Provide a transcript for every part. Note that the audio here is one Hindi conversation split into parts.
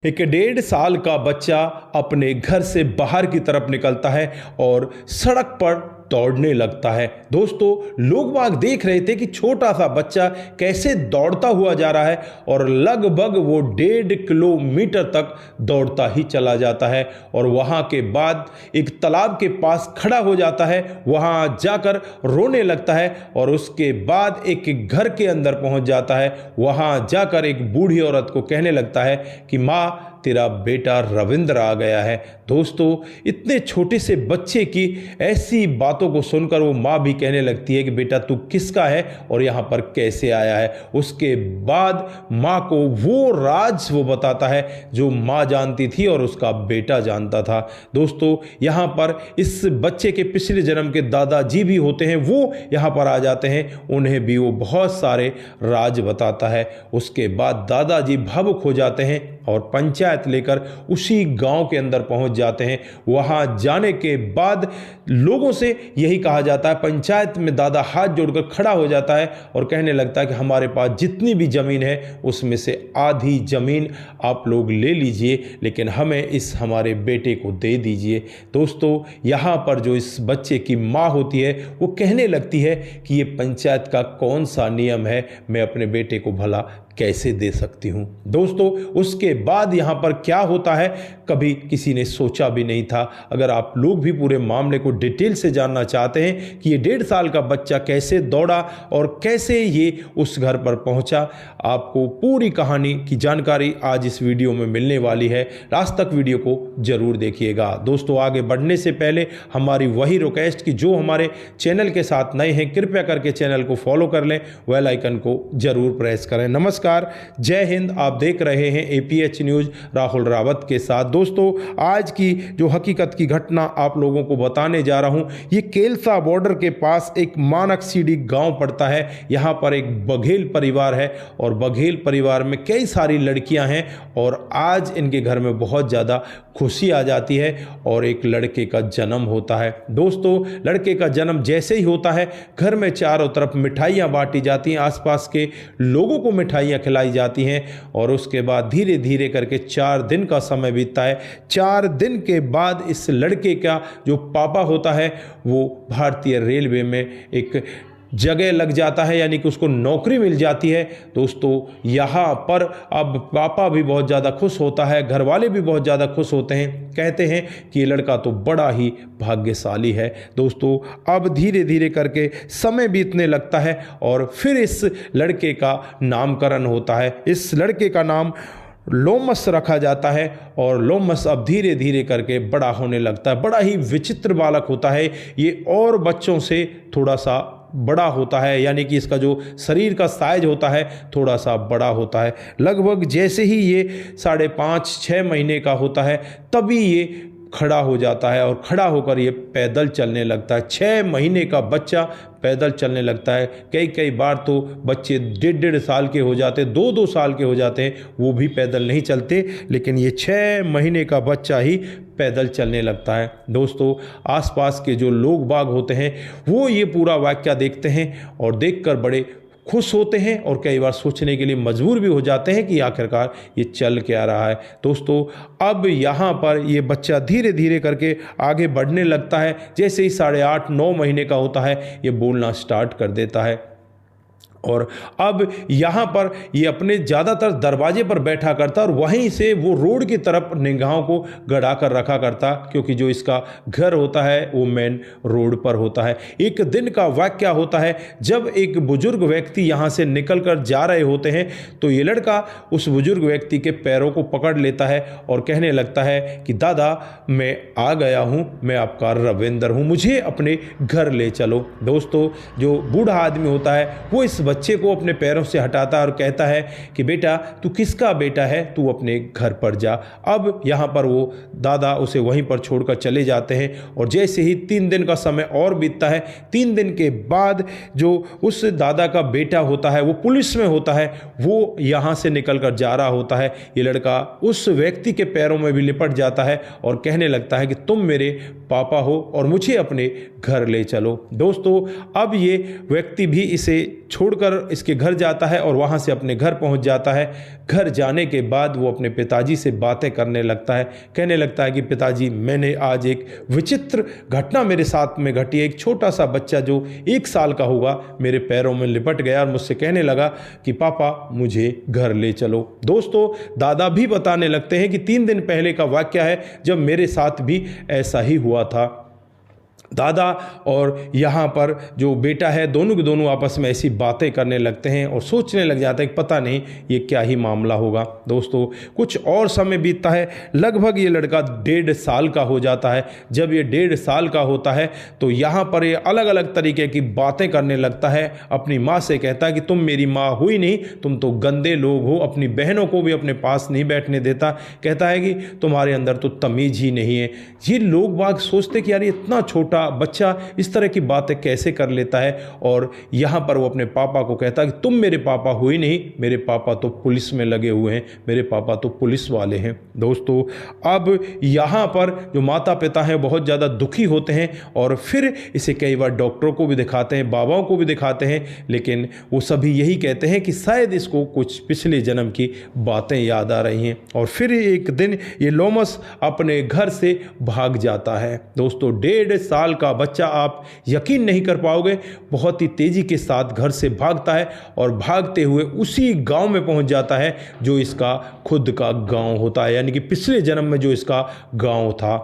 एक 1.5 साल का बच्चा अपने घर से बाहर की तरफ निकलता है और सड़क पर दौड़ने लगता है। दोस्तों, लोग बाग देख रहे थे कि छोटा सा बच्चा कैसे दौड़ता हुआ जा रहा है और लगभग वो 1.5 किलोमीटर तक दौड़ता ही चला जाता है और वहां के बाद एक तालाब के पास खड़ा हो जाता है, वहां जाकर रोने लगता है और उसके बाद एक घर के अंदर पहुंच जाता है। वहां जाकर एक बूढ़ी औरत को कहने लगता है कि माँ, तेरा बेटा रविंद्र आ गया है। दोस्तों, इतने छोटे से बच्चे की ऐसी बातों को सुनकर वो माँ भी कहने लगती है कि बेटा तू किसका है और यहाँ पर कैसे आया है। उसके बाद माँ को वो राज वो बताता है जो माँ जानती थी और उसका बेटा जानता था। दोस्तों, यहाँ पर इस बच्चे के पिछले जन्म के दादाजी भी होते हैं, वो यहाँ पर आ जाते हैं, उन्हें भी वो बहुत सारे राज बताता है। उसके बाद दादाजी भावुक हो जाते हैं और पंचायत लेकर उसी गांव के अंदर पहुंच जाते हैं। वहां जाने के बाद लोगों से यही कहा जाता है, पंचायत में दादा हाथ जोड़कर खड़ा हो जाता है और कहने लगता है कि हमारे पास जितनी भी जमीन है उसमें से आधी जमीन आप लोग ले लीजिए, लेकिन हमें इस हमारे बेटे को दे दीजिए। दोस्तों, यहाँ पर जो इस बच्चे की माँ होती है वो कहने लगती है कि ये पंचायत का कौन सा नियम है, मैं अपने बेटे को भला कैसे दे सकती हूं। दोस्तों, उसके बाद यहां पर क्या होता है कभी किसी ने सोचा भी नहीं था। अगर आप लोग भी पूरे मामले को डिटेल से जानना चाहते हैं कि ये 1.5 साल का बच्चा कैसे दौड़ा और कैसे ये उस घर पर पहुंचा, आपको पूरी कहानी की जानकारी आज इस वीडियो में मिलने वाली है। लास्ट तक वीडियो को जरूर देखिएगा। दोस्तों, आगे बढ़ने से पहले हमारी वही रिक्वेस्ट कि जो हमारे चैनल के साथ नए हैं कृपया करके चैनल को फॉलो कर लें, बेल आइकन को जरूर प्रेस करें। नमस्कार, जय हिंद। आप देख रहे हैं APH न्यूज राहुल रावत के साथ। दोस्तों, आज की जो हकीकत की घटना आप लोगों को बताने जा रहा हूं, ये केलसा बॉर्डर के पास एक मानकसीडी गांव पड़ता है। यहां पर एक बघेल परिवार है और बघेल परिवार में कई सारी लड़कियां हैं और आज इनके घर में बहुत ज़्यादा खुशी आ जाती है और एक लड़के का जन्म होता है। दोस्तों, लड़के का जन्म जैसे ही होता है घर में चारों तरफ मिठाइयाँ बांटी जाती हैं, आसपास के लोगों को मिठाइयाँ खिलाई जाती हैं और उसके बाद धीरे धीरे करके 4 दिन का समय बीतता है। 4 दिन के बाद इस लड़के का जो पापा होता है वो भारतीय रेलवे में एक जगह लग जाता है, यानी कि उसको नौकरी मिल जाती है। दोस्तों, यहाँ पर अब पापा भी बहुत ज़्यादा खुश होता है, घर वाले भी बहुत ज़्यादा खुश होते हैं, कहते हैं कि ये लड़का तो बड़ा ही भाग्यशाली है। दोस्तों, अब धीरे धीरे करके समय बीतने लगता है और फिर इस लड़के का नामकरण होता है। इस लड़के का नाम लोमस रखा जाता है और लोमस अब धीरे धीरे करके बड़ा होने लगता है। बड़ा ही विचित्र बालक होता है ये, और बच्चों से थोड़ा सा बड़ा होता है, यानी कि इसका जो शरीर का साइज होता है थोड़ा सा बड़ा होता है। लगभग जैसे ही ये 5.5-6 महीने का होता है तभी ये खड़ा हो जाता है और खड़ा होकर ये पैदल चलने लगता है। 6 महीने का बच्चा पैदल चलने लगता है। कई बार तो बच्चे 1.5 साल के हो जाते, 2-2 साल के हो जाते हैं, वो भी पैदल नहीं चलते, लेकिन ये 6 महीने का बच्चा ही पैदल चलने लगता है। दोस्तों, आसपास के जो लोग बाग होते हैं वो ये पूरा वाकया देखते हैं और देखकर बड़े खुश होते हैं और कई बार सोचने के लिए मजबूर भी हो जाते हैं कि आखिरकार ये चल क्या रहा है। दोस्तों, अब यहाँ पर ये बच्चा धीरे धीरे करके आगे बढ़ने लगता है। जैसे ही 8.5-9 महीने का होता है ये बोलना स्टार्ट कर देता है और अब यहाँ पर ये अपने ज़्यादातर दरवाजे पर बैठा करता और वहीं से वो रोड की तरफ निगाहों को गड़ा कर रखा करता, क्योंकि जो इसका घर होता है वो मेन रोड पर होता है। एक दिन का वाकया होता है जब एक बुजुर्ग व्यक्ति यहाँ से निकल कर जा रहे होते हैं तो ये लड़का उस बुजुर्ग व्यक्ति के पैरों को पकड़ लेता है और कहने लगता है कि दादा, मैं आ गया हूँ, मैं आपका रविंद्र हूँ, मुझे अपने घर ले चलो। दोस्तों, जो बूढ़ा आदमी होता है वो इस बच्चे को अपने पैरों से हटाता है और कहता है कि बेटा, तू किसका बेटा है, तू अपने घर पर जा। अब यहाँ पर वो दादा उसे वहीं पर छोड़कर चले जाते हैं और जैसे ही 3 दिन का समय और बीतता है, 3 दिन के बाद जो उस दादा का बेटा होता है वो पुलिस में होता है, वो यहाँ से निकल कर जा रहा होता है। ये लड़का उस व्यक्ति के पैरों में भी लिपट जाता है और कहने लगता है कि तुम मेरे पापा हो और मुझे अपने घर ले चलो। दोस्तों, अब ये व्यक्ति भी इसे छोड़ छोड़कर इसके घर जाता है और वहाँ से अपने घर पहुँच जाता है। घर जाने के बाद वो अपने पिताजी से बातें करने लगता है, कहने लगता है कि पिताजी, मैंने आज एक विचित्र घटना मेरे साथ में घटी है। एक छोटा सा बच्चा जो 1 साल का होगा मेरे पैरों में लिपट गया और मुझसे कहने लगा कि पापा मुझे घर ले चलो। दोस्तों, दादा भी बताने लगते हैं कि 3 दिन पहले का वाकया है जब मेरे साथ भी ऐसा ही हुआ था। दादा और यहाँ पर जो बेटा है, दोनों के दोनों आपस में ऐसी बातें करने लगते हैं और सोचने लग जाते हैं कि पता नहीं ये क्या ही मामला होगा। दोस्तों, कुछ और समय बीतता है। लगभग ये लड़का 1.5 साल का हो जाता है। जब ये 1.5 साल का होता है तो यहाँ पर ये अलग अलग तरीके की बातें करने लगता है। अपनी माँ से कहता है कि तुम मेरी माँ हुई नहीं, तुम तो गंदे लोग हो। अपनी बहनों को भी अपने पास नहीं बैठने देता। कहता है कि तुम्हारे अंदर तो तमीज़ ही नहीं है। ये लोग बाग सोचते कि यार ये इतना छोटा बच्चा इस तरह की बातें कैसे कर लेता है। और यहाँ पर वो अपने पापा को कहता है कि तुम मेरे पापा हुई नहीं, मेरे पापा तो पुलिस में लगे हुए हैं, मेरे पापा तो पुलिस वाले हैं। दोस्तों, अब यहाँ पर जो माता पिता हैं बहुत ज़्यादा दुखी होते हैं और फिर इसे कई बार डॉक्टरों को भी दिखाते हैं, बाबाओं को भी दिखाते हैं, लेकिन वो सभी यही कहते हैं कि शायद इसको कुछ पिछले जन्म की बातें याद आ रही हैं। और फिर एक दिन ये लोमस अपने घर से भाग जाता है। दोस्तों, 1.5 साल का बच्चा, आप यकीन नहीं कर पाओगे, बहुत ही तेजी के साथ घर से भागता है और भागते हुए उसी गांव में पहुंच जाता है जो इसका खुद का गांव होता है, यानी कि पिछले जन्म में जो इसका गांव था।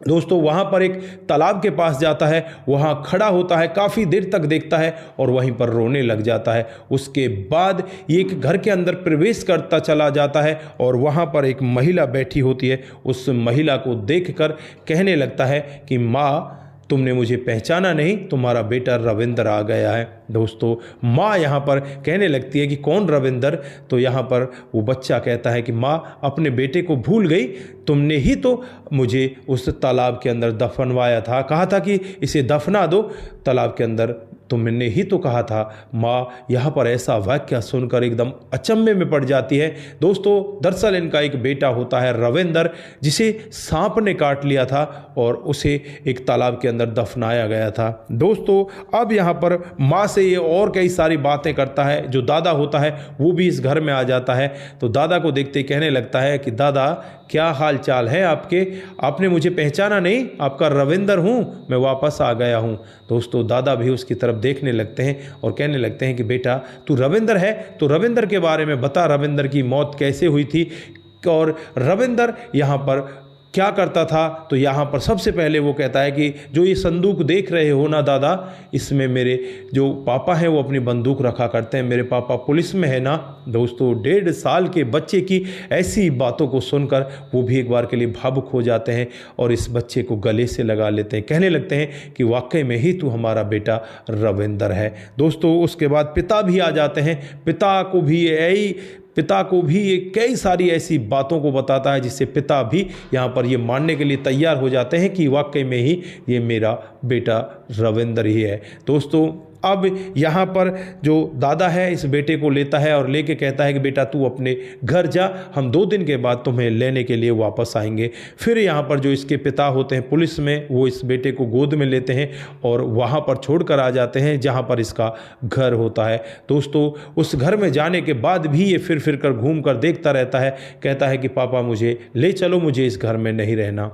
दोस्तों, वहाँ पर एक तालाब के पास जाता है, वहाँ खड़ा होता है, काफ़ी देर तक देखता है और वहीं पर रोने लग जाता है। उसके बाद ये एक घर के अंदर प्रवेश करता चला जाता है और वहाँ पर एक महिला बैठी होती है। उस महिला को देखकर कहने लगता है कि माँ, तुमने मुझे पहचाना नहीं, तुम्हारा बेटा रविंद्र आ गया है। दोस्तों, माँ यहाँ पर कहने लगती है कि कौन रविंद्र? तो यहाँ पर वो बच्चा कहता है कि माँ, अपने बेटे को भूल गई, तुमने ही तो मुझे उस तालाब के अंदर दफनवाया था, कहा था कि इसे दफना दो तालाब के अंदर, तुमने ही तो कहा था। माँ यहाँ पर ऐसा वाक्य सुनकर एकदम अचंभे में पड़ जाती है। दोस्तों, दरअसल इनका एक बेटा होता है रविंद्र, जिसे सांप ने काट लिया था और उसे एक तालाब के अंदर दफनाया गया था। दोस्तों, अब यहाँ पर माँ से ये और कई सारी बातें करता है। जो दादा होता है वो भी इस घर में आ जाता है। तो दादा को देखते ही कहने लगता है कि दादा, क्या हाल चाल है आपके? आपने मुझे पहचाना नहीं? आपका रविंद्र हूँ, मैं वापस आ गया हूँ। दोस्तों, दादा भी उसकी तरफ देखने लगते हैं और कहने लगते हैं कि बेटा, तू रविंद्र है तो रविंद्र के बारे में बता, रविंद्र की मौत कैसे हुई थी और रविंद्र यहाँ पर क्या करता था? तो यहाँ पर सबसे पहले वो कहता है कि जो ये संदूक देख रहे हो ना दादा, इसमें मेरे जो पापा हैं वो अपनी बंदूक रखा करते हैं, मेरे पापा पुलिस में है ना। दोस्तों, 1.5 साल के बच्चे की ऐसी बातों को सुनकर वो भी एक बार के लिए भावुक हो जाते हैं और इस बच्चे को गले से लगा लेते हैं, कहने लगते हैं कि वाकई में ही तू हमारा बेटा रविंद्र है। दोस्तों, उसके बाद पिता भी आ जाते हैं। पिता को भी ये कई सारी ऐसी बातों को बताता है जिससे पिता भी यहाँ पर ये मानने के लिए तैयार हो जाते हैं कि वाकई में ही ये मेरा बेटा रविंद्र ही है। दोस्तों, अब यहाँ पर जो दादा है इस बेटे को लेता है और लेके कहता है कि बेटा तू अपने घर जा, हम 2 दिन के बाद तुम्हें लेने के लिए वापस आएंगे। फिर यहाँ पर जो इसके पिता होते हैं पुलिस में, वो इस बेटे को गोद में लेते हैं और वहाँ पर छोड़कर आ जाते हैं जहाँ पर इसका घर होता है। दोस्तों, उस घर में जाने के बाद भी ये फिर कर घूम कर देखता रहता है, कहता है कि पापा मुझे ले चलो, मुझे इस घर में नहीं रहना।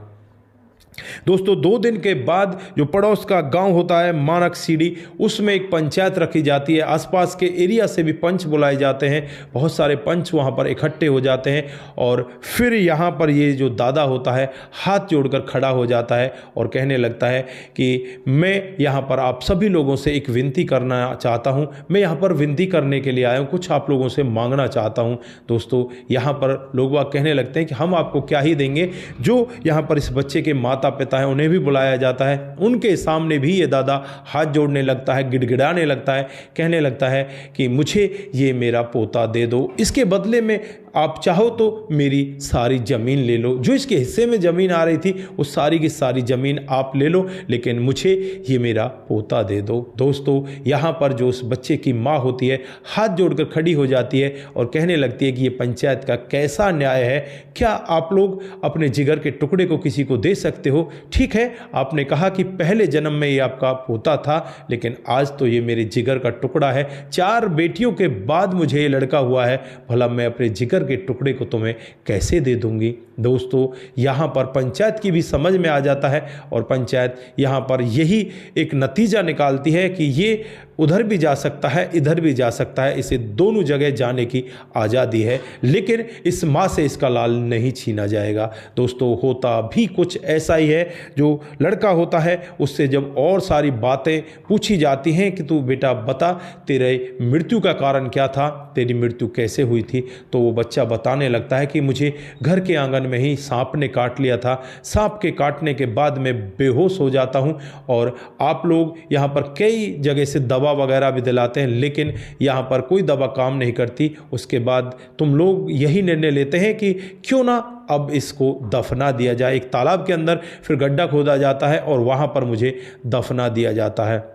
दोस्तों, 2 दिन के बाद जो पड़ोस का गांव होता है मानक सीढ़ी, उसमें एक पंचायत रखी जाती है। आसपास के एरिया से भी पंच बुलाए जाते हैं, बहुत सारे पंच वहां पर इकट्ठे हो जाते हैं और फिर यहां पर ये जो दादा होता है हाथ जोड़कर खड़ा हो जाता है और कहने लगता है कि मैं यहां पर आप सभी लोगों से एक विनती करना चाहता हूं, मैं यहां पर विनती करने के लिए आया हूं, कुछ आप लोगों से मांगना चाहता हूं। दोस्तों, यहां पर लोग बाग कहने लगते हैं कि हम आपको क्या ही देंगे। जो यहां पर इस बच्चे के माता पिता है उन्हें भी बुलाया जाता है, उनके सामने भी ये दादा हाथ जोड़ने लगता है, गिड़गिड़ाने लगता है, कहने लगता है कि मुझे ये मेरा पोता दे दो, इसके बदले में आप चाहो तो मेरी सारी ज़मीन ले लो, जो इसके हिस्से में ज़मीन आ रही थी वो सारी की सारी ज़मीन आप ले लो, लेकिन मुझे ये मेरा पोता दे दो। दोस्तों, यहाँ पर जो उस बच्चे की माँ होती है हाथ जोड़कर खड़ी हो जाती है और कहने लगती है कि ये पंचायत का कैसा न्याय है, क्या आप लोग अपने जिगर के टुकड़े को किसी को दे सकते हो? ठीक है, आपने कहा कि पहले जन्म में ये आपका पोता था, लेकिन आज तो ये मेरे जिगर का टुकड़ा है। 4 बेटियों के बाद मुझे ये लड़का हुआ है, भला मैं अपने जिगर के टुकड़े को तुम्हें कैसे दे दूंगी? दोस्तों, यहाँ पर पंचायत की भी समझ में आ जाता है और पंचायत यहाँ पर यही एक नतीजा निकालती है कि ये उधर भी जा सकता है, इधर भी जा सकता है, इसे दोनों जगह जाने की आज़ादी है, लेकिन इस माँ से इसका लाल नहीं छीना जाएगा। दोस्तों, होता भी कुछ ऐसा ही है। जो लड़का होता है उससे जब और सारी बातें पूछी जाती हैं कि तू बेटा बता, तेरे मृत्यु का कारण क्या था, तेरी मृत्यु कैसे हुई थी, तो वो बच्चा बताने लगता है कि मुझे घर के आंगन में ही सांप ने काट लिया था। सांप के काटने के बाद मैं बेहोश हो जाता हूँ और आप लोग यहाँ पर कई जगह से दवा वगैरह भी दिलाते हैं, लेकिन यहाँ पर कोई दवा काम नहीं करती। उसके बाद तुम लोग यही निर्णय लेते हैं कि क्यों ना अब इसको दफना दिया जाए। एक तालाब के अंदर फिर गड्ढा खोदा जाता है और वहाँ पर मुझे दफना दिया जाता है।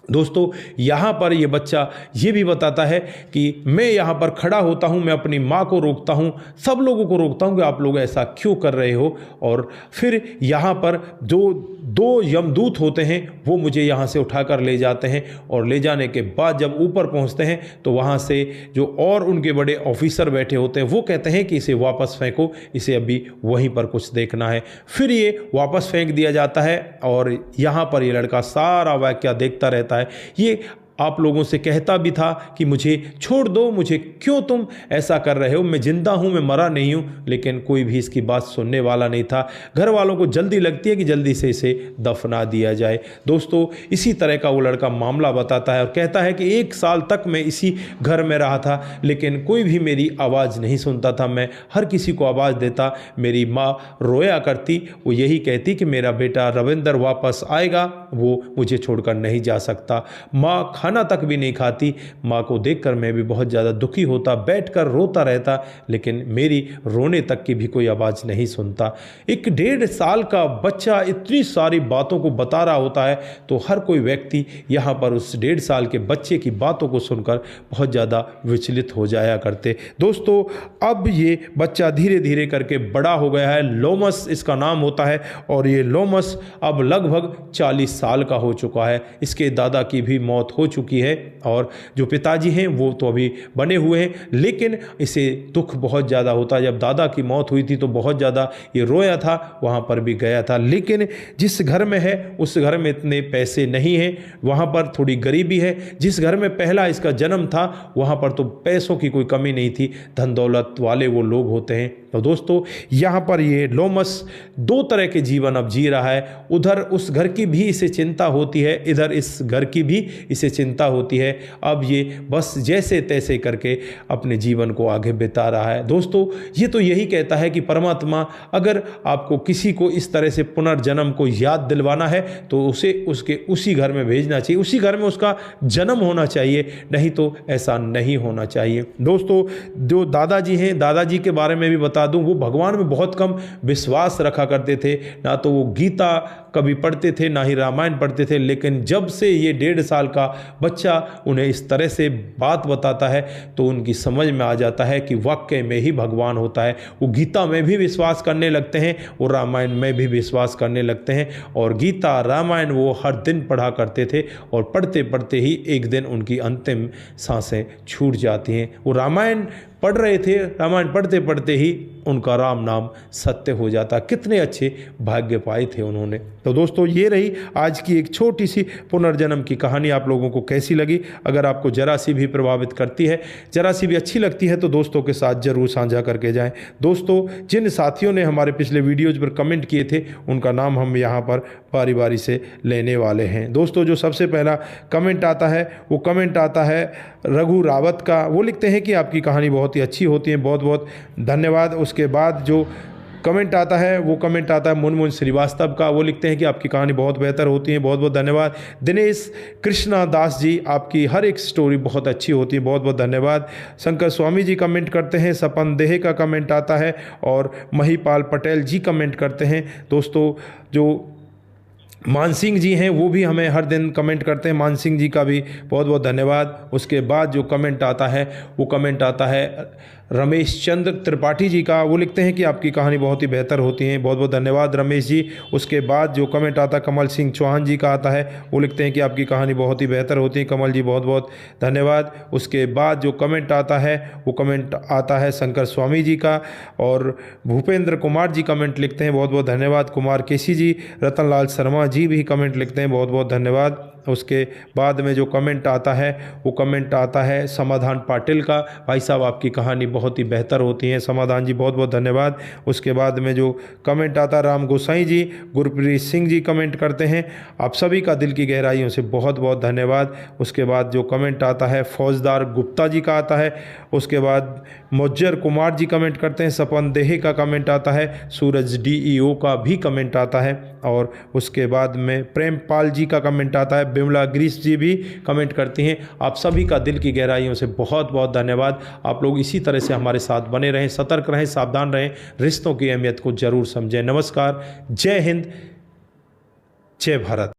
दोस्तों, यहाँ पर ये बच्चा ये भी बताता है कि मैं यहाँ पर खड़ा होता हूँ, मैं अपनी माँ को रोकता हूँ, सब लोगों को रोकता हूँ कि आप लोग ऐसा क्यों कर रहे हो। और फिर यहाँ पर जो 2 यमदूत होते हैं वो मुझे यहाँ से उठाकर ले जाते हैं और ले जाने के बाद जब ऊपर पहुँचते हैं तो वहाँ से जो और उनके बड़े ऑफिसर बैठे होते हैं वो कहते हैं कि इसे वापस फेंको, इसे अभी वहीं पर कुछ देखना है। फिर ये वापस फेंक दिया जाता है और यहाँ पर ये लड़का सारा वाक़या देखता रहता है। ये आप लोगों से कहता भी था कि मुझे छोड़ दो, मुझे क्यों तुम ऐसा कर रहे हो, मैं जिंदा हूं, मैं मरा नहीं हूं, लेकिन कोई भी इसकी बात सुनने वाला नहीं था। घर वालों को जल्दी लगती है कि जल्दी से इसे दफना दिया जाए। दोस्तों, इसी तरह का वो लड़का मामला बताता है और कहता है कि 1 साल तक मैं इसी घर में रहा था, लेकिन कोई भी मेरी आवाज़ नहीं सुनता था। मैं हर किसी को आवाज़ देता, मेरी माँ रोया करती, वो यही कहती कि मेरा बेटा रविंदर वापस आएगा, वो मुझे छोड़कर नहीं जा सकता। माँ खाना तक भी नहीं खाती। माँ को देखकर मैं भी बहुत ज़्यादा दुखी होता, बैठकर रोता रहता, लेकिन मेरी रोने तक की भी कोई आवाज़ नहीं सुनता। एक 1.5 साल का बच्चा इतनी सारी बातों को बता रहा होता है तो हर कोई व्यक्ति यहाँ पर उस 1.5 साल के बच्चे की बातों को सुनकर बहुत ज़्यादा विचलित हो जाया करते। दोस्तों, अब ये बच्चा धीरे धीरे करके बड़ा हो गया है। लोमस इसका नाम होता है और ये लोमस अब लगभग 40 साल का हो चुका है। इसके दादा की भी मौत हो चुकी है और जो पिताजी हैं वो तो अभी बने हुए हैं, लेकिन इसे दुख बहुत ज़्यादा होता है। जब दादा की मौत हुई थी तो बहुत ज़्यादा ये रोया था, वहाँ पर भी गया था, लेकिन जिस घर में है उस घर में इतने पैसे नहीं हैं, वहाँ पर थोड़ी गरीबी है। जिस घर में पहला इसका जन्म था वहाँ पर तो पैसों की कोई कमी नहीं थी, धन दौलत वाले वो लोग होते हैं। तो दोस्तों, यहाँ पर ये लोमस 2 तरह के जीवन अब जी रहा है। उधर उस घर की भी इसे चिंता होती है, इधर इस घर की भी इसे चिंता होती है। अब ये बस जैसे तैसे करके अपने जीवन को आगे बिता रहा है। दोस्तों, ये तो यही कहता है कि परमात्मा अगर आपको किसी को इस तरह से पुनर्जन्म को याद दिलवाना है तो उसे उसके उसी घर में भेजना चाहिए, उसी घर में उसका जन्म होना चाहिए, नहीं तो ऐसा नहीं होना चाहिए। दोस्तों, जो दादाजी हैं, दादाजी के बारे में भी बता दूं, वो भगवान में बहुत कम विश्वास रखा करते थे। ना तो वो गीता कभी पढ़ते थे, ना ही रामायण पढ़ते थे, लेकिन जब से ये 1.5 साल का बच्चा उन्हें इस तरह से बात बताता है तो उनकी समझ में आ जाता है कि वाकई में ही भगवान होता है। वो गीता में भी विश्वास करने लगते हैं और रामायण में भी विश्वास करने लगते हैं और गीता रामायण वो हर दिन पढ़ा करते थे और पढ़ते पढ़ते ही एक दिन उनकी अंतिम सांसें छूट जाती हैं। वो रामायण पढ़ रहे थे, रामायण पढ़ते पढ़ते ही उनका राम नाम सत्य हो जाता। कितने अच्छे भाग्य पाए थे उन्होंने। तो दोस्तों, ये रही आज की एक छोटी सी पुनर्जन्म की कहानी। आप लोगों को कैसी लगी? अगर आपको जरा सी भी प्रभावित करती है, जरा सी भी अच्छी लगती है तो दोस्तों के साथ ज़रूर साझा करके जाएं। दोस्तों, जिन साथियों ने हमारे पिछले वीडियोज़ पर कमेंट किए थे उनका नाम हम यहाँ पर बारी बारी से लेने वाले हैं। दोस्तों, जो सबसे पहला कमेंट आता है वो कमेंट आता है रघु रावत का। वो लिखते हैं कि आपकी कहानी बहुत ही अच्छी होती है, बहुत बहुत धन्यवाद। उसके बाद जो कमेंट आता है, वो कमेंट आता है मुनमुन श्रीवास्तव का। वो लिखते हैं कि आपकी कहानी बहुत बेहतर होती है, बहुत बहुत धन्यवाद। दिनेश कृष्णा दास जी, आपकी हर एक स्टोरी बहुत अच्छी होती है, बहुत बहुत धन्यवाद। शंकर स्वामी जी कमेंट करते हैं, सपन देहे का कमेंट आता है और महिपाल पटेल जी कमेंट करते हैं। दोस्तों जो मान सिंह जी हैं वो भी हमें हर दिन कमेंट करते हैं, मान सिंह जी का भी बहुत बहुत धन्यवाद। उसके बाद जो कमेंट आता है वो कमेंट आता है रमेश चंद्र त्रिपाठी जी का। वो लिखते हैं कि आपकी कहानी बहुत ही बेहतर होती है, बहुत बहुत धन्यवाद रमेश जी। उसके बाद जो कमेंट आता है कमल सिंह चौहान जी का आता है, वो लिखते हैं कि आपकी कहानी बहुत ही बेहतर होती है, कमल जी बहुत बहुत धन्यवाद। उसके बाद जो कमेंट आता है वो कमेंट आता है शंकर स्वामी जी का और भूपेंद्र कुमार जी कमेंट लिखते हैं, बहुत बहुत धन्यवाद। कुमार केसी जी, रतन लाल शर्मा जी भी कमेंट लिखते हैं, बहुत बहुत धन्यवाद। उसके बाद में जो कमेंट आता है वो कमेंट आता है समाधान पाटिल का, भाई साहब आपकी कहानी बहुत ही बेहतर होती है, समाधान जी बहुत बहुत धन्यवाद। उसके बाद में जो कमेंट आता है राम गोसाई जी, गुरप्रीत सिंह जी कमेंट करते हैं, आप सभी का दिल की गहराइयों से बहुत बहुत धन्यवाद। उसके बाद जो कमेंट आता है फौजदार गुप्ता जी का आता है। उसके बाद मुज्जर कुमार जी कमेंट करते हैं, सपन देहे का कमेंट आता है, सूरज DEO का भी कमेंट आता है और उसके बाद में प्रेमपाल जी का कमेंट आता है, बिमला ग्रीस जी भी कमेंट करती हैं। आप सभी का दिल की गहराइयों से बहुत बहुत धन्यवाद। आप लोग इसी तरह से हमारे साथ बने रहें, सतर्क रहें, सावधान रहें, रिश्तों की अहमियत को जरूर समझें। नमस्कार, जय हिंद, जय भारत।